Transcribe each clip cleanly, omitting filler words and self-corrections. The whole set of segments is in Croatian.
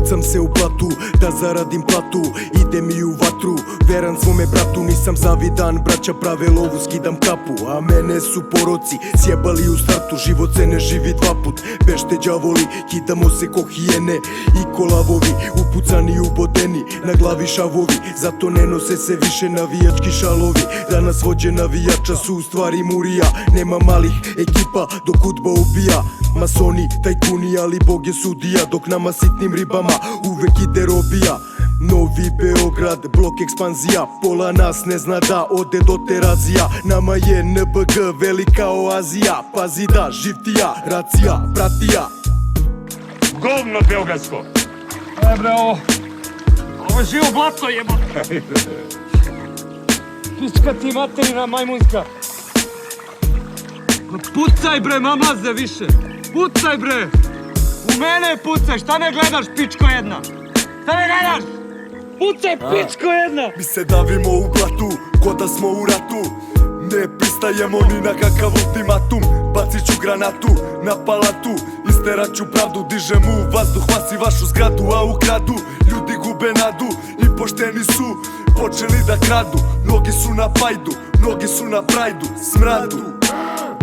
Pucam se u platu, da zaradim platu. Idem i u vatru, veran svome bratu. Nisam zavidan, braća prave lovu, skidam kapu. A mene su poroci sjebali u startu. Život se ne živi dva put, bešte đavoli. Kidamo se ko hijene i ko lavovi. Upucani, ubodeni, na glavi šavovi. Zato ne nose se više navijački šalovi. Danas vođe navijača su u stvari murija. Nema malih ekipa dok udba ubija. Masoni, tajkuni, ali Bog je sudija. Dok nama sitnim ribama uvek ide robija. Novi Beograd, blok ekspanzija. Pola nas ne zna da ode do Terazija. Nama je NBG velika oazija. Pazi da živtija, racija, bratija. Govno beogradsko. Bre, ovo je živo blato jeba. Pička ti materina majmunska. Pucaj bre, mamlaze više. Pucaj bre. U mene pucaj, šta ne gledaš pičko jedna? Šta ne gledaš? Pucaj pičko jedna. Mi se davimo u blatu, ko da smo u ratu. Ne pristajemo ni na kakav ultimatum. Bacit ću granatu na palatu. Isterat ću pravdu, dižem u vazduh. Vasi vašu zgradu, a u gradu ljudi gube nadu. I pošteni su počeli da kradu. Mnogi su na pajdu, mnogi su na prajdu. Smradu,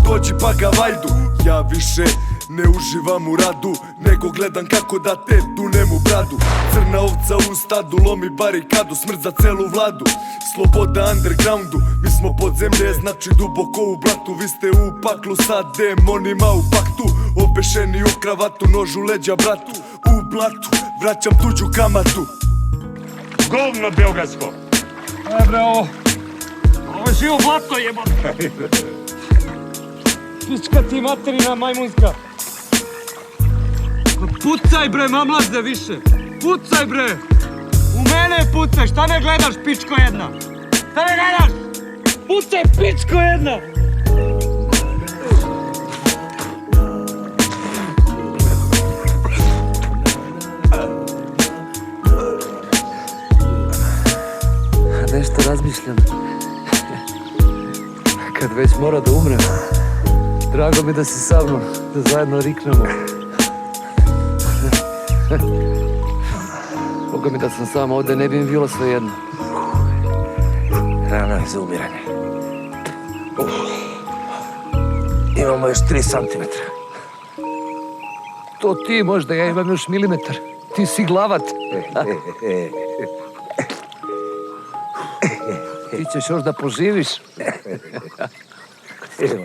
dođi pa ga vajdu. Ja više ne uživam u radu, nego gledam kako da te tunem u bradu. Crna ovca u stadu, lomi barikadu. Smrt za celu vladu, sloboda undergroundu. Mi smo podzemlje, znači duboko u blatu. Vi ste u paklu sa demonima u paktu. Obešeni u kravatu, nož u leđa bratu. U blatu, vraćam tuđu kamatu. Govno beogradsko. Bre, ovo je živo blato jeba. Pička ti materina majmunska. Pucaj bre, mamlaze više. Pucaj bre. U mene pucaj, šta ne gledaš pičko jedna? Šta ne gledaš? Pucaj pičko jedna. Nešto razmišljam. Kad već mora da umrem, drago mi da si sa mnom, da zajedno riknemo. Boga mi da sam sam ovde, ne bi mi bilo svejedno. Rano je za umiranje. Imamo još 3 santimetra. To ti možda, ja imam još milimetar. Ti si glavat. Ti ćeš još da poživiš. Evo